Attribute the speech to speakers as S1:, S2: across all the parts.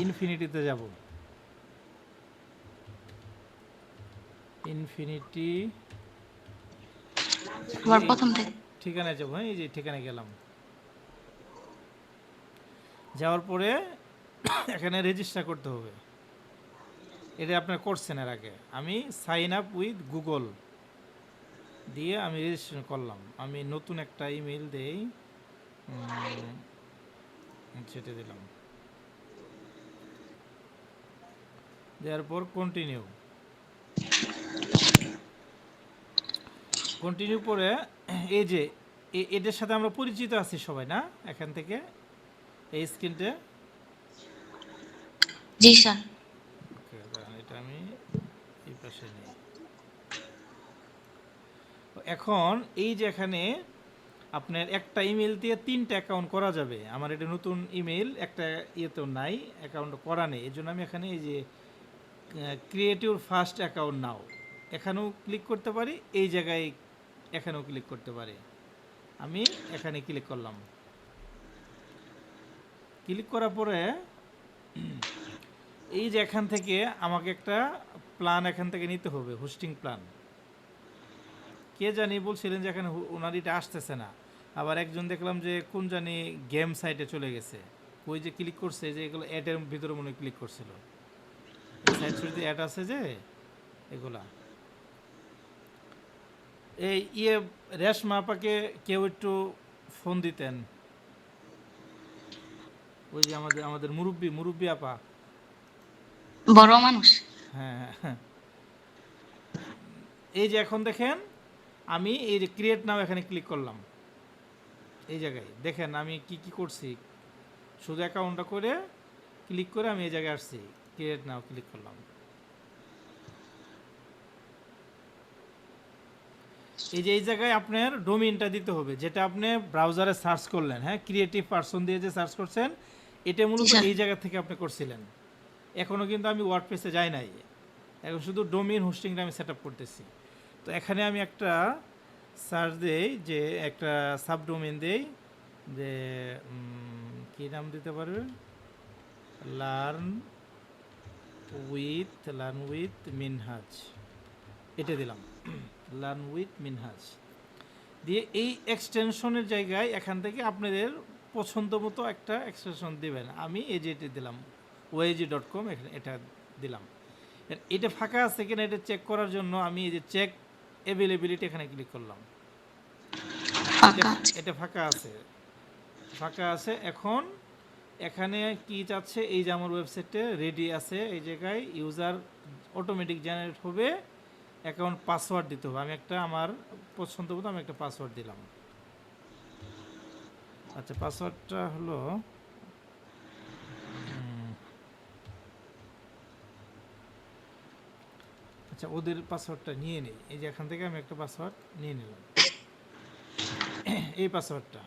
S1: ইনফিনিটিতে যাব, ইনফিনিটি
S2: আবার প্রথম থেকে
S1: ঠিকানায় যাবো। হ্যাঁ, এই যে ঠিকানায় গেলাম, যাওয়ার পরে এখানে রেজিস্টার করতে হবে। এটা আপনার করছেন এর আগে। আমি সাইন আপ উইথ গুগল দিয়ে আমি রেজিস্ট্রেশন করলাম। আমি নতুন একটা ইমেল দেই, সেটা দিলাম, দেওয়ার পর কন্টিনিউ, কন্টিনিউ করে এই যে এদের সাথে আমরা পরিচিত আছি সবাই না এখান থেকে এই স্ক্রিনটা।
S2: জি স্যার।
S1: ওকে, এটা আমি এই পাশে নেই। এখন এই যে এখানে আপনার একটা ইমেল দিয়ে 3টা অ্যাকাউন্ট করা যাবে। আমার এটা নতুন ইমেল, একটা ইয়েতেও নাই, অ্যাকাউন্ট করা নেই। এই জন্য আমি এখানে এই যে ক্রিয়েট ইউর ফার্স্ট অ্যাকাউন্ট নাও, এখানেও ক্লিক করতে পারি, এই জায়গায় এখানেও ক্লিক করতে পারি। আমি এখানে ক্লিক করলাম। ক্লিক করার পরে এই যে এখান থেকে আমাকে একটা প্ল্যান এখান থেকে নিতে হবে, হোস্টিং প্ল্যান। কে জানি বলছিলেন যে এখানে ওনার এটা আসতেছে না। আবার একজন দেখলাম যে কোন জানি গেম সাইটে চলে গেছে, ওই যে ক্লিক করছে যে এগুলো অ্যাডের ভিতরে মনে হয় ক্লিক করছিল, এই সাইট শুরুতে অ্যাড আছে যে এগুলা। এই রেশমা আপাকে কেউ একটু ফোন দিতেন, ওই যে আমাদের মুরব্বী আপা।
S2: বড় মানুষ।
S1: হ্যাঁ, হ্যাঁ। এই যে এখন দেখেন আমি এই যে ক্রিয়েট নাও এখানে ক্লিক করলাম, এই জায়গায় দেখেন আমি কি কি করছি। শুধু অ্যাকাউন্টটা করে ক্লিক করে আমি এই জায়গায় আসছি, ক্রিয়েট নাও ক্লিক করলাম। এই যে এই জায়গায় আপনার ডোমেইনটা দিতে হবে, যেটা আপনি ব্রাউজারে সার্চ করলেন। হ্যাঁ, ক্রিয়েটিভ পারসন দিয়ে যে সার্চ করছেন, এটা
S2: জি
S1: মূলত
S2: স্যার।
S1: এই জায়গা থেকে আপনি করছিলেন। এখনও কিন্তু আমি ওয়ার্ডপ্রেসে যাই নাই, এখন শুধু ডোমেইন হোস্টিংটা আমি সেট আপ করতেছি। তো এখানে আমি একটা সার্চ দেই, যে একটা সাবডোমেইন দেই, যে কী নাম দিতে পারবে, লার্ন উইথ মিনহাজ, এটা দিলাম, লার্ন উইথ মিনহাজ দিয়ে এই এক্সটেনশনের জায়গায় এখান থেকে আপনাদের পছন্দ মতো একটা এক্সটেনশন দেবেন। আমি এই যে এটা দিলাম oag.com, এখানে এটা দিলাম। এটা ফাঁকা আছে কিনা এটা চেক করার জন্য আমি এই যে চেক অ্যাভেলেবিলিটি এখানে ক্লিক করলাম।
S2: ফাঁকা আছে।
S1: এটা ফাঁকা আছে, ফাঁকা আছে। এখন এখানে কি চাচ্ছে, এই যে আমার ওয়েবসাইটে রেডি আছে, এই জায়গায় ইউজার অটোমেটিক জেনারেট হবে, অ্যাকাউন্ট পাসওয়ার্ড দিতে হবে। আমি একটা আমার পছন্দ মতো আমি একটা পাসওয়ার্ড দিলাম। আচ্ছা, পাসওয়ার্ডটা হলো আচ্ছা, ওদের পাসওয়ার্ডটা নিয়ে নেই। এই যে এখান থেকে আমি একটা পাসওয়ার্ড নিয়ে নিলাম, এই পাসওয়ার্ডটা।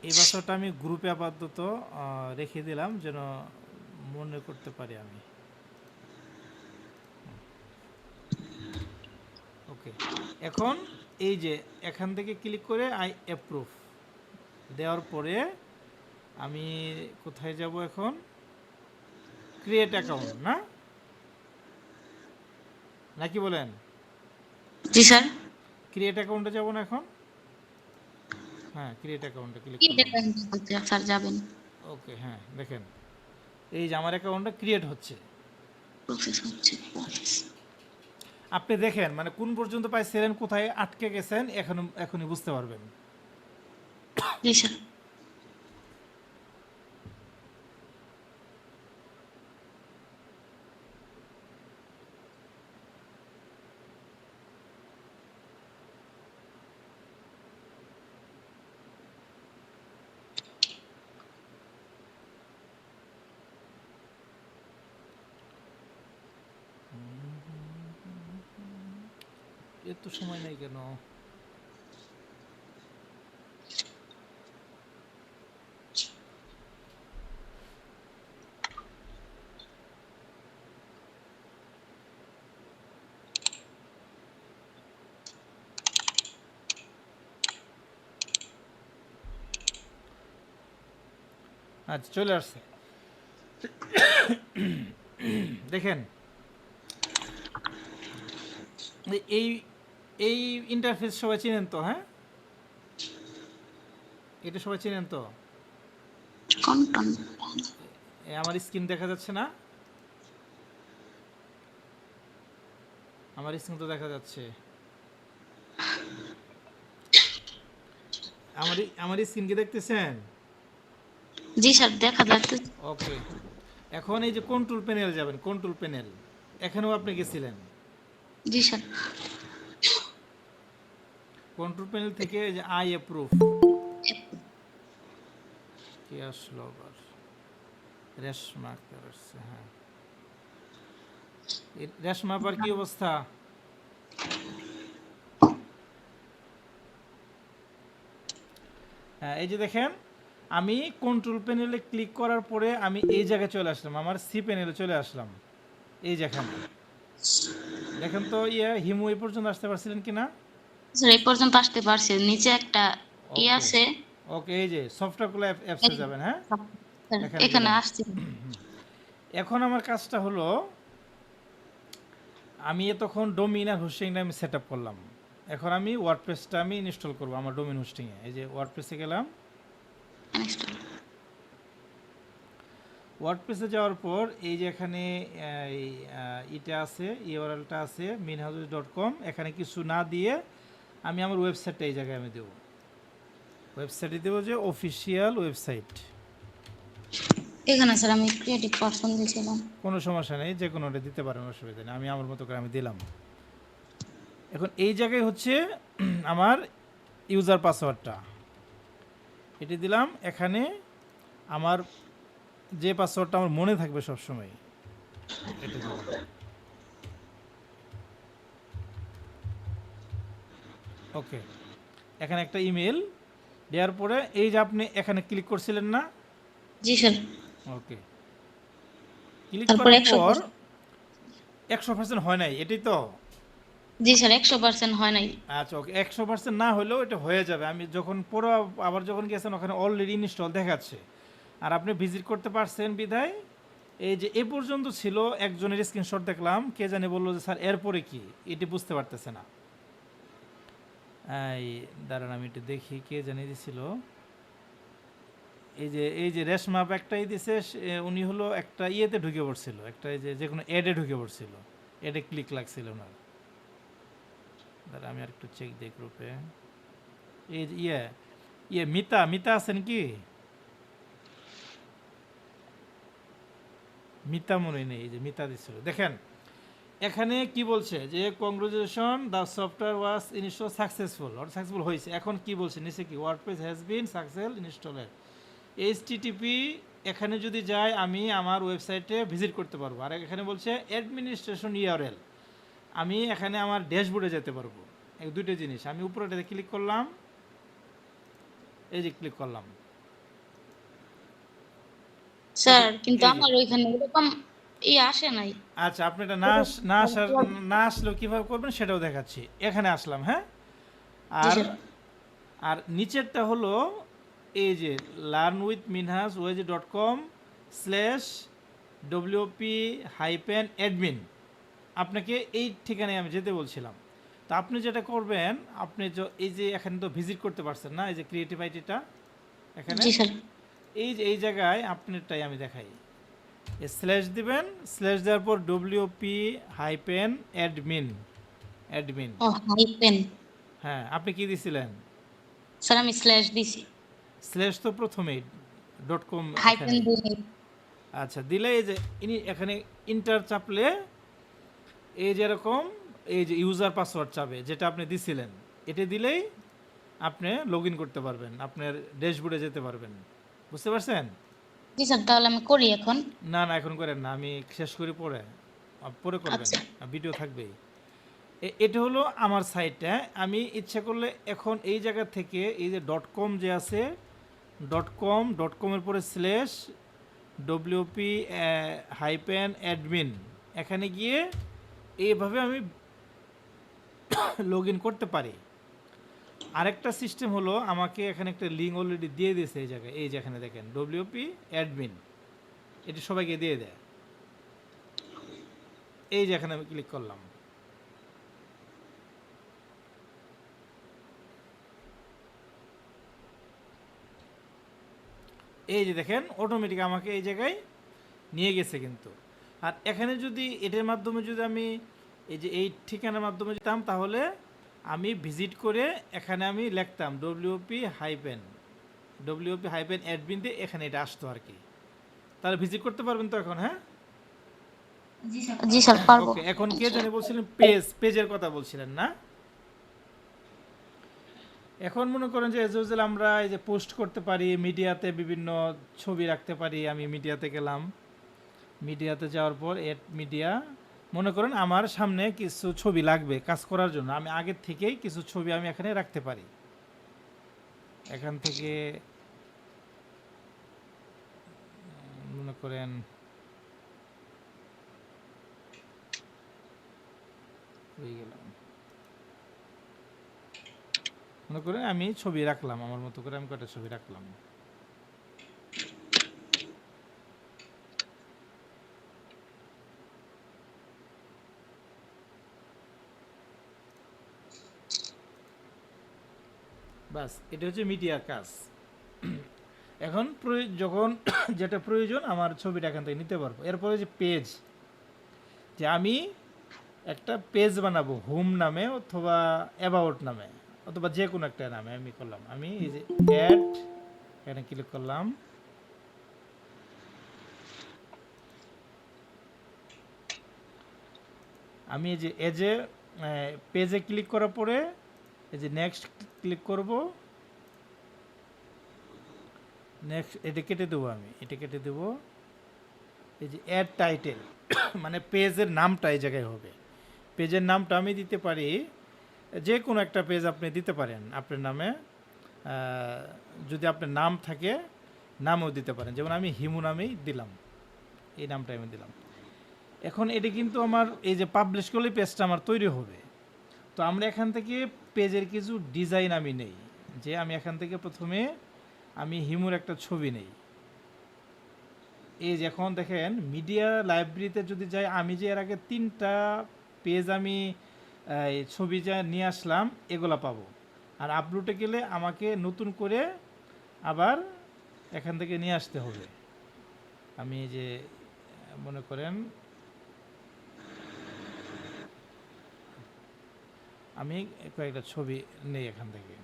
S1: এই পাসওয়ার্ডটা আমি গ্রুপে আপাতত রেখে দিলাম যেন মনে করতে পারি আমি। ওকে, এখন এই যে এখান থেকে ক্লিক করে আই অ্যাপ্রুভ দেওয়ার পরে আমি কোথায় যাব এখন, ক্রিয়েট অ্যাকাউন্ট না, নাকি বলেন?
S2: জি স্যার।
S1: ক্রিয়েট অ্যাকাউন্টে যাব না এখন? হ্যাঁ, ক্রিয়েট অ্যাকাউন্টে ক্লিক
S2: কি
S1: করলাম।
S2: দেখবেন স্যার, যাবেন।
S1: ওকে, হ্যাঁ দেখেন এই যে আমার অ্যাকাউন্টটা ক্রিয়েট হচ্ছে।
S2: প্রসেস হচ্ছে।
S1: আপনি দেখেন মানে কোন পর্যন্ত পাইছিলেন, কোথায় আটকে গেছেন, এখনই বুঝতে পারবেন।
S2: জি স্যার।
S1: এত সময় নেই কেন? আচ্ছা, চলে আসছে। দেখেন এই এই ইন্টারফেস সবাই চিনেন তো? হ্যাঁ, এটা সবাই চিনেন তো?
S2: কন্টেন্ট
S1: আমার স্ক্রিন দেখা যাচ্ছে না? আমার স্ক্রিন তো দেখা যাচ্ছে। আমার স্ক্রিন কি দেখতেছেন?
S2: জি স্যার দেখা যাচ্ছে।
S1: ওকে, এখন এই যে কন্ট্রোল প্যানেল যাবেন, কন্ট্রোল প্যানেল, এখানেও আপনি গেছিলেন।
S2: জি স্যার।
S1: কন্ট্রোল প্যানেল থেকে এই যে আই অ্যাপ্রুভ কি আসলো আবার, রেশমা আক্তার আসছে। হ্যাঁ, এই রেশমা আবার কি অবস্থা? হ্যাঁ, এই যে দেখেন আমি কন্ট্রোল প্যানেলে ক্লিক করার পরে আমি এই জায়গায় চলে আসলাম, আমার সি প্যানেলে চলে আসলাম। এই যেখানে দেখেন তো, হিমু এই পর্যন্ত আসতে পারছিলেন কিনা?
S2: স্যার এই পর্যন্ত আসতে পারছে, নিচে একটা
S1: ওকে,
S2: আছে।
S1: ওকে, এই যে সফটওয়্যারগুলো অ্যাপসে যাবেন। হ্যাঁ,
S2: স্যার
S1: এখানে
S2: এখানে
S1: গেলাম।
S2: আসছে।
S1: এখন আমার কাজটা হলো, আমি তখন ডোমিন আর হোস্টিংটা আমি সেট আপ করলাম। এখন আমি ওয়ার্ডপ্রেসটা আমি ইনস্টল করবো আমার ডোমিন হোস্টিংয়ে। এই যে ওয়ার্ডপ্রেসে গেলাম,
S2: Install।
S1: ওয়ার্ডপ্রেসে যাওয়ার পর এই যে এখানে এটা আছে, ইউআরএলটা আছে minhajus.com। এখানে কিছু না দিয়ে আমি আমার ওয়েবসাইটটা এই জায়গায় আমি দেবো। ওয়েবসাইটে দেবো যে অফিসিয়াল ওয়েবসাইট।
S2: এখানে স্যার আমি ক্রিয়েটিভ পারসন দিয়েছিলাম।
S1: কোনো সমস্যা নেই, যে কোনোটা দিতে পারেন, অসুবিধা নেই। আমি আমার মতো করে আমি দিলাম। এখন এই জায়গায় হচ্ছে আমার ইউজার পাসওয়ার্ডটা, এটি দিলাম। এখানে আমার যে পাসওয়ার্ডটা আমার মনে থাকবে সবসময়, এটা দিলাম। ওকে, এখানে একটা ইমেল দেওয়ার পরে এই যে আপনি এখানে ক্লিক করছিলেন না?
S2: জি স্যার।
S1: ওকে, ক্লিক
S2: তারপর
S1: করার
S2: 100%।
S1: পর 100% হয় নাই, এটাই তো?
S2: জি স্যার 100% হয় নাই।
S1: আচ্ছা, ওকে, 100% না হলেও এটা হয়ে যাবে। আমি যখন পুরো আবার যখন গেছেন ওখানে অলরেডি ইনস্টল দেখাচ্ছে, আর আপনি ভিজিট করতে পারছেন বিধায় এই যে এ পর্যন্ত ছিল। একজনের স্ক্রিনশট দেখলাম, কে জানি বললো যে স্যার এরপরে কি, এটি বুঝতে পারতেছে না। এই দাঁড়ান আমি একটু দেখি কে জানিয়ে দিছিল। এই যে রেশমা একটাই দিছে, উনি হলো একটা ইয়েতে ঢুকে পড়ছিল, একটা এই যে কোনো অ্যাডে ঢুকে পড়ছিল, অ্যাডে ক্লিক লাগছিল ওনার। দাঁড়া আমি আর একটু চেক দিই গ্রুপে। এই যে মিতা মিতা আছেন কি? মিতা মনে নেই, এই যে মিতা দিছিল। দেখেন এখানে কি বলছে যে congratulation, the software was install successful, or successful হয়েছে। এখন কি বলছে নিচে, কি WordPress has been successful installed HTTP. এখানে যদি যাই আমি আমার ওয়েবসাইটে ভিজিট করতে পারবো। আর এখানে বলছে অ্যাডমিনিস্ট্রেশন ইউআরএল, আমি এখানে আমার ড্যাশবোর্ডে যেতে পারবো। এই দুটো জিনিস, আমি উপরেটাতে ক্লিক করলাম, এই যে ক্লিক করলাম।
S2: স্যার কিন্তু
S1: এই যে,
S2: আমার ওইখানে এরকম আসে নাই।
S1: আচ্ছা, আপনি এটা না আসলেও কীভাবে করবেন সেটাও দেখাচ্ছি। এখানে আসলাম। হ্যাঁ,
S2: জি
S1: আর
S2: স্যার।
S1: আর নিচেরটা হলো এই যে learnwithminhas.com/wp-admin, আপনাকে এই ঠিকানায় আমি যেতে বলছিলাম। তো আপনি যেটা করবেন, আপনি এই যে এখানে তো ভিজিট করতে পারছেন না, এই যে ক্রিয়েটিভ আইডিটা এখানে,
S2: জি স্যার।
S1: এই যে এই জায়গায় আপনারটাই আমি দেখাই, স্ল্যাশ দিবেন, স্ল্যাশ দেওয়ার পর wp-admin, অ্যাডমিন।
S2: ও হাইপেন।
S1: হ্যাঁ, আপনি কি দিছিলেন?
S2: স্যার আমি স্ল্যাশ দিছি।
S1: স্ল্যাশ তো প্রথমেই, .com
S2: হাইপেন
S1: এখানে।
S2: দিছি।
S1: আচ্ছা, দিলে এই যে এখানে ইন্টার চাপলে এই যে এরকম এই যে ইউজার পাসওয়ার্ড চাবে যেটা আপনি দিছিলেন, এটা দিলেই আপনি লগ ইন করতে পারবেন, আপনার ড্যাশবোর্ডে যেতে পারবেন। বুঝতে পারছেন?
S2: জি স্যার তাহলে আমি করি এখন।
S1: না না, এখন করেন না, আমি শেষ করি পরে, পরে করবেন,
S2: আচ্ছা
S1: ভিডিও থাকবেই। এটা হলো আমার সাইটটা। আমি ইচ্ছা করলে এখন এই জায়গা থেকে এই যে .com যে আছে, .com-এর পরে স্ল্যাশ wp-admin, এখানে গিয়ে এইভাবে আমি লগ ইন করতে পারি। আরেকটা সিস্টেম হলো, আমাকে এখানে একটা লিঙ্ক অলরেডি দিয়ে দিয়েছে এই জায়গায়, এই যেখানে দেখেন wp-admin, এটি সবাইকে দিয়ে দেয়। এই যে এখানে আমি ক্লিক করলাম, এই যে দেখেন অটোমেটিক আমাকে এই জায়গায় নিয়ে গেছে কিন্তু। আর এখানে যদি এটার মাধ্যমে যদি আমি এই যে এই ঠিকানার মাধ্যমে যেতাম, তাহলে আমি ভিজিট করে এখানে আমি লিখতাম wp-admin দিয়ে এখানে এটা আসতো আর কি। তাহলে ভিজিট করতে পারবেন তো এখন? হ্যাঁ,
S2: জি স্যার পারবো।
S1: ওকে। এখন কে জানি বলছিলেন পেজের কথা বলছিলেন না? এখন মনে করেন যে এজ ইউজুয়াল আমরা এই যে পোস্ট করতে পারি, মিডিয়াতে বিভিন্ন ছবি রাখতে পারি। আমি মিডিয়াতে গেলাম, মিডিয়াতে যাওয়ার পর এড মিডিয়া, মনে করেন আমার সামনে কিছু ছবি লাগবে কাজ করার জন্য, আমি আগের থেকেই কিছু ছবি আমি এখানে রাখতে পারি। এখান থেকে মনে করেন হয়ে গেলাম, মনে করেন আমি ছবি রাখলাম আমার মতো করে, আমি কটা ছবি রাখলাম। বাস, এটা হচ্ছে মিডিয়ার কাজ। এখন যখন যেটা প্রয়োজন আমার ছবিটা এখান থেকে নিতে পারবো। এরপরে যে পেজ, যে আমি একটা পেজ বানাবো হোম নামে অথবা অ্যাবাউট নামে অথবা যে কোনো একটা নামে আমি করলাম। আমি এই যে অ্যাড এখানে ক্লিক করলাম, আমি এই যে এজে পেজে ক্লিক করার পরে এই যে নেক্সট ক্লিক করব, নেক্সট এটা কেটে দেবো, আমি এটা কেটে দেবো। এই যে অ্যাড টাইটেল মানে পেজের নামটা এই জায়গায় হবে। পেজের নামটা আমি দিতে পারি যে কোনো একটা পেজ আপনি দিতে পারেন আপনার নামে, যদি আপনার নাম থাকে নামও দিতে পারেন, যেমন আমি হিমু নামেই দিলাম, এই নামটা আমি দিলাম। এখন এটা কিন্তু আমার এই যে পাবলিশ করলে পেজটা আমার তৈরি হবে। তো আমরা এখান থেকে পেজের কিছু ডিজাইন আমি নেই, যে আমি এখান থেকে প্রথমে আমি হিমুর একটা ছবি নেই। এই যে এখন দেখেন মিডিয়া লাইব্রেরিতে যদি যাই, আমি যে এর আগে 3টা পেজ আমি এই ছবি যা নিয়ে আসলাম এগুলো পাবো। আর আপলোডে গেলে আমাকে নতুন করে আবার এখান থেকে নিয়ে আসতে হবে। আমি এই যে মনে করেন আমি কয়েকটা ছবি নেই এখান থেকে,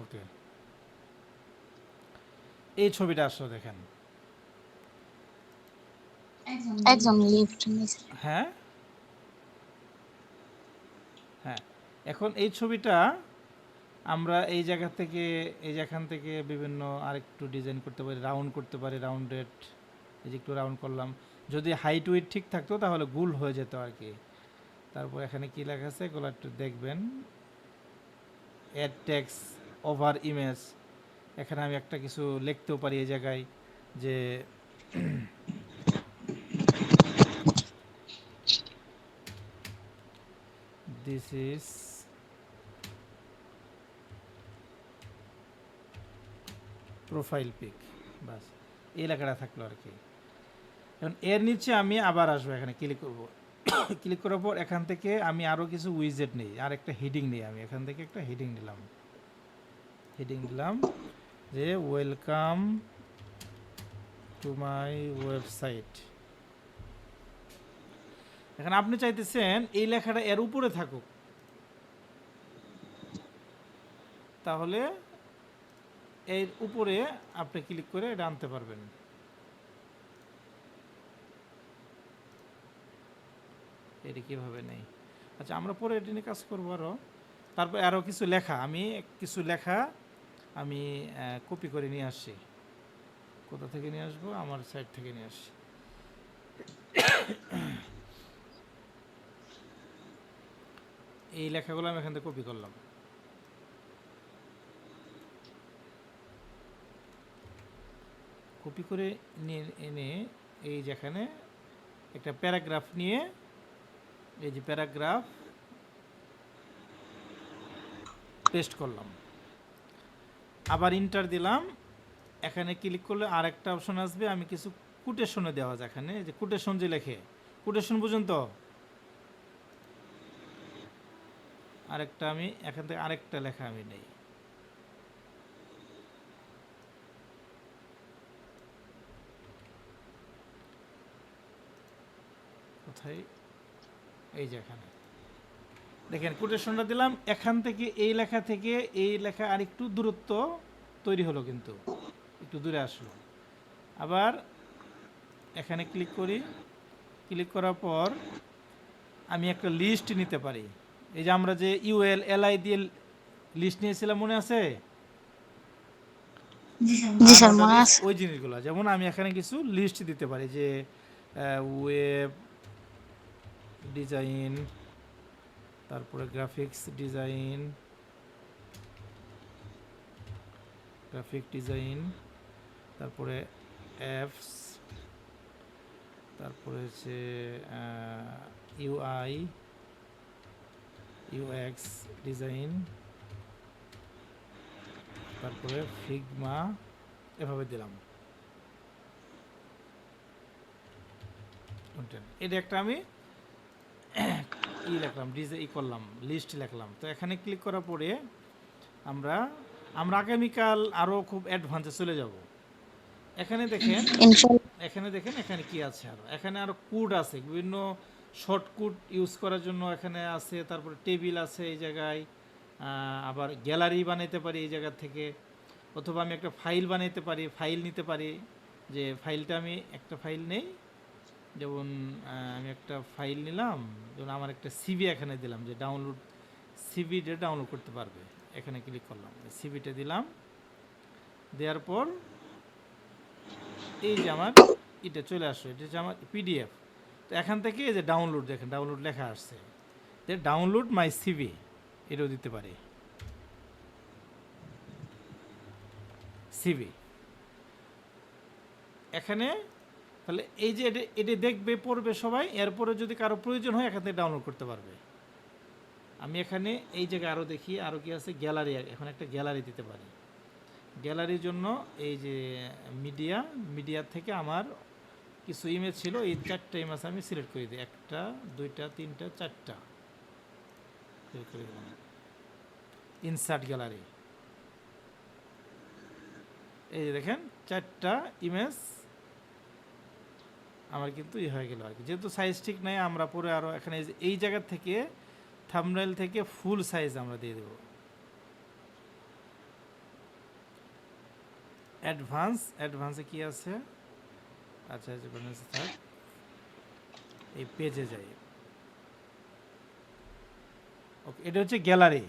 S1: ওকে। এই ছবিটা আসলে দেখেন,
S2: একদম লিফট নিচে।
S1: হ্যাঁ হ্যাঁ। এখন এই ছবিটা আমরা এই জায়গা থেকে এই যে এখান থেকে বিভিন্ন আরেকটু ডিজাইন করতে পারি, রাউন্ড করতে পারি, রাউন্ডেড। এই যে একটু রাউন্ড করলাম, যদি হাইট উইড ঠিক থাকতো তাহলে গোল হয়ে যেত আর কি। তারপর এখানে কি লেখা আছে এগুলো একটু দেখবেন, অ্যাড টেক্সট ওভার ইমেজ, এখানে আমি একটা কিছু লিখতেও পারি এই জায়গায়, যে দিস ইজ প্রোফাইল পিক, বাস এই লেখাটা থাকলো আর কি। এখন এর নিচে আমি আবার আসবো, এখানে ক্লিক করব, ক্লিক করার পর এখান থেকে আমি আরও কিছু উইজেট নেই, আর একটা হেডিং নেই। আমি এখান থেকে একটা হেডিং দিলাম, হেডিং দিলাম যে ওয়েলকাম টু মাই ওয়েবসাইট। এখন আপনি চাইতেছেন এই লেখাটা এর উপরে থাকুক, তাহলে এর উপরে আপনি ক্লিক করে এটা আনতে পারবেন। এটা কীভাবে নেই, আচ্ছা আমরা পরে এটা নিয়ে কাজ করবো আরও। তারপর আরও কিছু লেখা, আমি কিছু লেখা আমি কপি করে নিয়ে আসছি। কোথা থেকে নিয়ে আসবো? আমার সাইট থেকে নিয়ে আসছি। এই লেখাগুলো আমি এখান থেকে কপি করলাম, কপি করে নিয়ে এনে এই যেখানে একটা প্যারাগ্রাফ নিয়ে এই যে প্যারাগ্রাফ পেস্ট করলাম, আবার ইন্টার দিলাম। এখানে ক্লিক করলে আর একটা অপশন আসবে, আমি কিছু কোটেশনে দেওয়া যায় এখানে, যে কোটেশন যে লেখে, কোটেশন পর্যন্ত আরেকটা আমি এখান থেকে আরেকটা লেখা আমি নেই, কোথায়, এই যে এখানে দেখেন কোটেশনটা দিলাম। এখান থেকে এই লেখা থেকে এই লেখা আর একটু দূরত্ব তৈরি হলো, কিন্তু একটু দূরে আসলো। আবার এখানে ক্লিক করি, ক্লিক করার পর আমি একটা লিস্ট নিতে পারি। এই যে আমরা যে ইউএল এলআই দিয়ে লিস্ট নিয়েছিলাম, মনে আছে?
S2: জি স্যার মনে আছে।
S1: ওই জিনিসগুলো, যেমন আমি এখানে কিছু লিস্ট দিতে পারি, যে ওয়েব ডিজাইন, তারপরে গ্রাফিক্স ডিজাইন, তারপরে অ্যাপস, তারপরে হচ্ছে ইউআই ইউএক্স ডিজাইন, তারপরে ফিগমা, এভাবে দিলাম। এটা একটা আমি লিখলাম, করলাম, লিস্ট লিখলাম। তো এখানে ক্লিক করার পরে আমরা আগামীকাল আরও খুব অ্যাডভান্সে চলে যাব। এখানে দেখেন, এখানে কি আছে, এখানে আরও কোড আছে, বিভিন্ন শর্ট কোড ইউজ করার জন্য এখানে আছে। তারপরে টেবিল আছে এই জায়গায়, আবার গ্যালারি বানাইতে পারি এই জায়গা থেকে, অথবা আমি একটা ফাইল বানাইতে পারি, ফাইল নিতে পারি। যে ফাইলটা আমি একটা ফাইল নেই, যেমন আমি একটা ফাইল নিলাম, যেমন আমার একটা সিভি এখানে দিলাম, যে ডাউনলোড সিভিটা ডাউনলোড করতে পারবে। এখানে ক্লিক করলাম, সিভিটা দিলাম, দেওয়ার পর এই যে আমার এটা চলে আসলো, এটা হচ্ছে আমার পিডিএফ। তো এখান থেকে এই যে ডাউনলোড, দেখেন ডাউনলোড লেখা আসছে, যে ডাউনলোড মাই সিভি, এটাও দিতে পারি, সিভি এখানে। তাহলে এই যে এটা দেখবে, পড়বে সবাই, এরপরে যদি কারো প্রয়োজন হয় এখান থেকে ডাউনলোড করতে পারবে। আমি এখানে এই জায়গায় আরও দেখি, আরও কি আছে, গ্যালারি, এখন একটা গ্যালারি দিতে পারি। গ্যালারির জন্য এই যে মিডিয়া থেকে আমার কিছু ইমেজ ছিল, এই 4টা ইমেজ আমি সিলেক্ট করে দিই, 1টা 2টা 3টা 4টা সিলেক্ট করে দিলাম। ইনসার্ট গ্যালারি, এই যে দেখেন 4টা ইমেজ আমার কিন্তু হয়ে গেল আর কি। যেহেতু সাইজ ঠিক নাই, আমরা পরে আরও এখানে এই জায়গা থেকে থাম্বনেল থেকে ফুল সাইজ আমরা দিয়ে দেব। অ্যাডভান্সে কি আছে, আচ্ছা থাক, এই পেজে যাই। ওকে, এটা হচ্ছে গ্যালারি।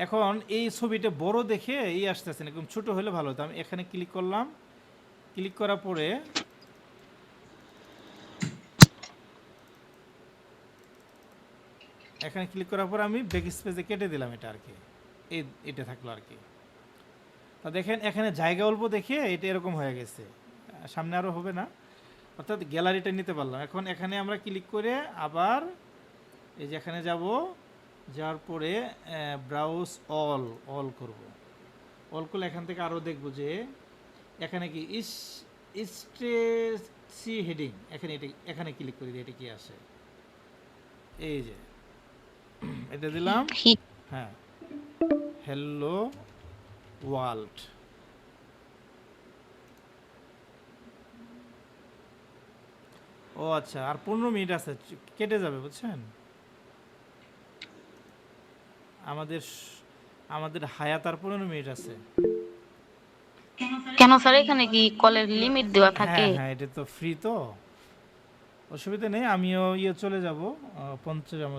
S1: এখন এই ছবিটা বড় দেখে এই আসতেছে না, একদম ছোটো হলে ভালো হতো। আমি এখানে ক্লিক করলাম, ক্লিক করার পরে এখানে ক্লিক করার পর আমি ব্যাক স্পেসে কেটে দিলাম এটা আর কি, এটা থাকলো আর কি। তা দেখেন এখানে জায়গা অল্প দেখে এটা এরকম হয়ে গেছে, সামনে আরও হবে না, অর্থাৎ গ্যালারিটা নিতে পারলাম। এখন এখানে আমরা ক্লিক করে আবার এই যে এখানে যাওয়ার পরে ব্রাউজ অল করব। অল করলে এখান থেকে আরও দেখব যে এখানে কি স্ট্রেসি হেডিং, এখানে ক্লিক করে দিই, এটা কি আসে, এই যে এটা দিলাম, হ্যাঁ, হ্যালো ওয়ার্ল্ড। ও আচ্ছা, আর 15 মিনিট আছে, কেটে যাবে, বুঝছেন? আমাদের হায়াত আর 15 মিনিট আছে।
S2: কেন স্যার, এখানে কি কলের লিমিট দেওয়া থাকে?
S1: হ্যাঁ, এটা তো ফ্রি, তো অসুবিধা নেই। আমিও চলে যাব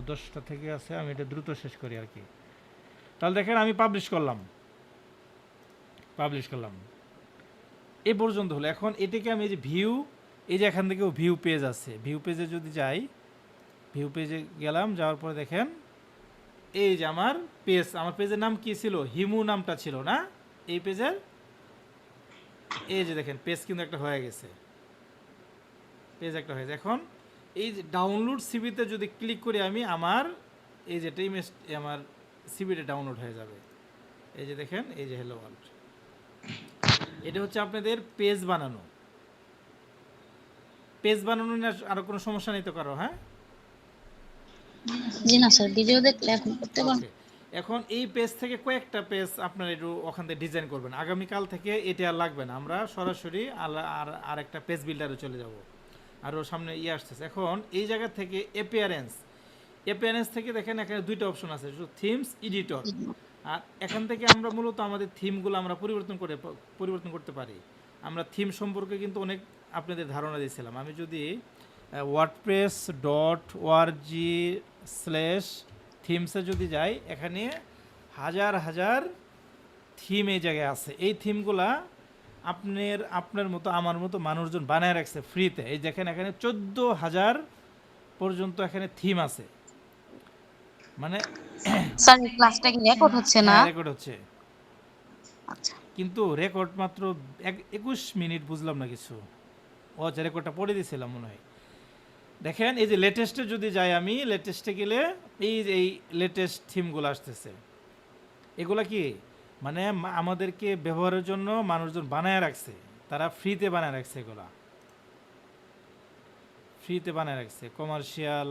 S1: 10টা থেকে আছে, আমি এটা দ্রুত শেষ করি আর কি। তাহলে দেখেন আমি পাবলিশ করলাম, এই পর্যন্ত হলো। এখন এটাকে আমি এই যে ভিউ, এই যে এখান থেকেও ভিউ পেজ আছে, ভিউ পেজে যদি যাই, ভিউ পেজে গেলাম, যাওয়ার পরে দেখেন এই যে আমার পেজের নাম কি ছিল, হিমু নামটা ছিল না এই পেজের, এই যে দেখেন পেজ কিন্তু একটা হয়ে গেছে, এখন এই যে ডাউনলোড সিবিতে যদি ক্লিক করি আমি, আমার এই যে ইমেজ আমার সিবিতে ডাউনলোড হয়ে যাবে। এই যে দেখেন, এই যে হ্যালো ওয়ার্ল্ড, এটা হচ্ছে আপনাদের পেজ বানানো। পেজ বানানো নিয়ে আরো কোনো সমস্যা নেই তো কারো? হ্যাঁ,
S2: জি না স্যার, ভিডিও দেখলে এখন করতে পারবো।
S1: ওকে। এখন এই পেজ থেকে কয়েকটা পেজ আপনারা একটু ওখান থেকে ডিজাইন করবেন। আগামীকাল থেকে এটা আর লাগবে না, আমরা সরাসরি আর একটা পেজ বিল্ডারে চলে যাব। আর ওর সামনে ইয়ে আসতেছে। এখন এই জায়গা থেকে অ্যাপিয়ারেন্স থেকে দেখেন এখানে দুইটা অপশন আছে, থিমস, এডিটর। আর এখান থেকে আমরা মূলত আমাদের থিমগুলো আমরা পরিবর্তন করতে পারি। আমরা থিম সম্পর্কে কিন্তু অনেক আপনাদের ধারণা দিয়েছিলাম। আমি যদি wordpress.org/থিমসে যদি যাই, এখানে হাজার হাজার থিম এই জায়গায় আছে। এই থিমগুলা আপনার মতো আমার মতো মানুষজন বানায় রাখছে ফ্রিতে। এই দেখেন এখানে 14,000 পর্যন্ত এখানে থিম আছে। মানে
S2: স্যার এই ক্লাসটা কি রেকর্ড হচ্ছে না?
S1: রেকর্ড হচ্ছে,
S2: আচ্ছা,
S1: কিন্তু রেকর্ড মাত্র 21 মিনিট, বুঝলাম না কিছু। ও আচ্ছা, রেকর্ডটা পড়ে দিয়েছিলাম মনে হয়। দেখেন এই যে লেটেস্টে যদি যাই আমি, লেটেস্টে গেলে এই লেটেস্ট থিমগুলো আসতেছে। এগুলা কি মানে আমাদেরকে ব্যবহারের জন্য মানুষজন বানায় রাখছে, তারা ফ্রিতে বানায় রাখছে, এগুলা ফ্রিতে বানায় রাখছে। কমার্শিয়াল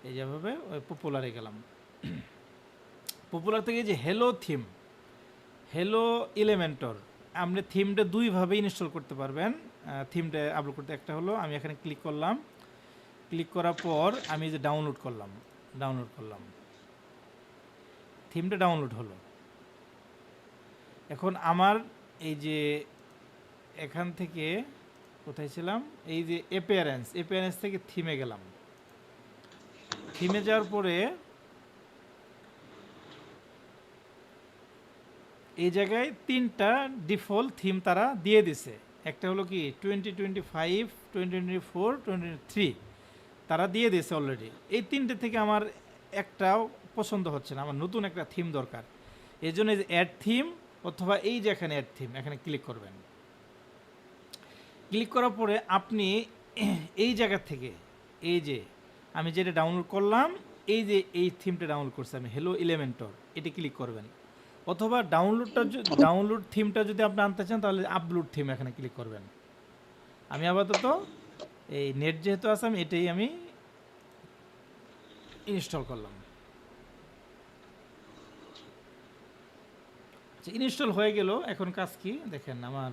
S1: এই যেভাবে পপুলারে গেলাম, পপুলার থেকে যে হ্যালো এলিমেন্টর, আপনি থিমটা দুইভাবে ইনস্টল করতে পারবেন। থিমটা আপলোড করতে, একটা হলো আমি এখানে ক্লিক করলাম, ক্লিক করার পর আমি যে ডাউনলোড করলাম, থিমটা ডাউনলোড হলো। এখন আমার এই যে এখান থেকে কোথায় ছিলাম, এই যে অ্যাপিয়ারেন্স থেকে থিমে গেলাম। থিমে যাওয়ার পরে এই জায়গায় 3টা ডিফল্ট থিম তারা দিয়ে দিছে। একটা হলো কি 2025, 2024, 2023 তারা দিয়ে দিয়েছে অলরেডি। এই 3টে থেকে আমার একটাও পছন্দ হচ্ছে না, আমার নতুন একটা থিম দরকার। এই জন্য অ্যাড থিম অথবা এই যে এখানে অ্যাড থিম, এখানে ক্লিক করবেন। ক্লিক করার পরে আপনি এই জায়গা থেকে এই যে আমি যেটা ডাউনলোড করলাম, এই যে এই থিমটা ডাউনলোড করছি আমি, হ্যালো এলিমেন্টর, এটি ক্লিক করবেন। অথবা ডাউনলোড থিমটা যদি আপনি আনতে চান, তাহলে আপলোড থিম এখানে ক্লিক করবেন। আমি আপাতত এই নেট যেহেতু আছে, আমি এটাই ইনস্টল করলাম। ইনস্টল হয়ে গেল। এখন কাজ কি দেখেন, আমার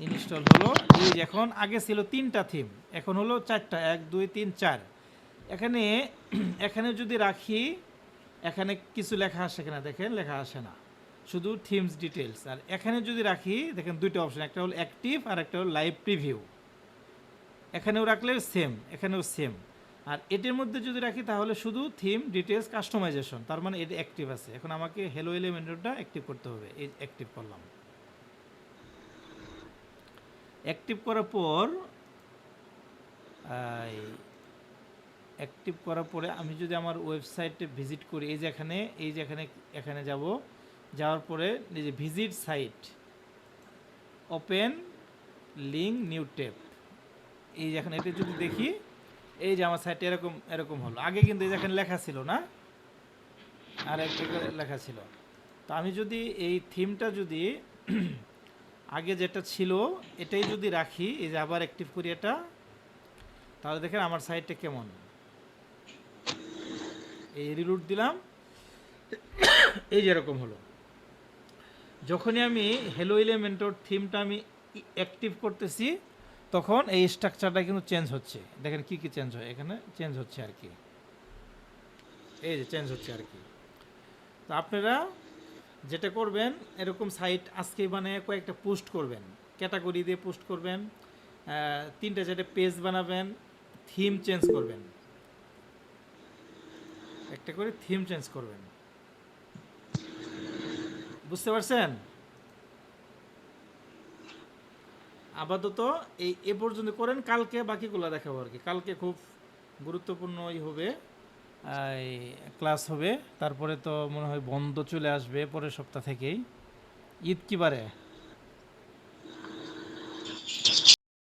S1: ইনস্টল হলো। এই যে এখন আগে ছিল 3টা থিম, এখন হলো 4টা, 1 2 3 4। এখানে যদি রাখি, এখানে কিছু লেখা আসে কিনা দেখেন, লেখা আসে না, শুধু থিমস ডিটেলস। আর এখানে যদি রাখি দেখেন দুইটা অপশন, একটা হলো অ্যাক্টিভ আর একটা হলো লাইভ প্রিভিউ। এখানেও রাখলে সেম, এখানেও সেম। আর এটির মধ্যে যদি রাখি তাহলে শুধু থিম ডিটেলস কাস্টমাইজেশন, তার মানে এটা অ্যাক্টিভ আছে। এখন আমাকে হ্যালো এলিমেন্টরটা অ্যাক্টিভ করতে হবে। এই অ্যাক্টিভ করলাম। অ্যাক্টিভ করার পরে আমি যদি আমার ওয়েবসাইটে ভিজিট করি, এই যে এখানে যাব, যাওয়ার পরে এই যে visit site, open link new tab, এই যে এখানে এটা যদি দেখি, এই যে আমার সাইটে এরকম হলো। আগে কিন্তু এই যে এখানে লেখা ছিল না, আর একটা লেখা ছিল। তো আমি যদি এই থিমটা যদি আগে যেটা ছিল এটাই যদি রাখি, এই যে আবার অ্যাক্টিভ করি এটা, তাহলে দেখেন আমার সাইটটা কেমন। এই রিলুট দিলাম, এই যে এরকম হলো। যখনই আমি হ্যালো এলিমেন্টর থিমটা আমি অ্যাক্টিভ করতেছি, তখন এই স্ট্রাকচারটা কিন্তু চেঞ্জ হচ্ছে। দেখেন কি চেঞ্জ হয়, এখানে চেঞ্জ হচ্ছে আর কি, এই যে চেঞ্জ হচ্ছে আর কি। তো আপনারা যেটা করবেন, এরকম সাইট আজকেই বানিয়ে কয়েকটা পোস্ট করবেন, ক্যাটাগরি দিয়ে পোস্ট করবেন, 3টা 4টা পেজ বানাবেন, থিম চেঞ্জ করবেন, একটা করে থিম চেঞ্জ করবেন। বুঝতে পারছেন? আপাতত এ পর্যন্ত করেন, কালকে বাকিগুলো দেখাবো আর কি। কালকে খুব গুরুত্বপূর্ণ হবে, ক্লাস হবে। তারপরে তো মনে হয় বন্ধ চলে আসবে পরের সপ্তাহ থেকেই। ঈদ কি বারে?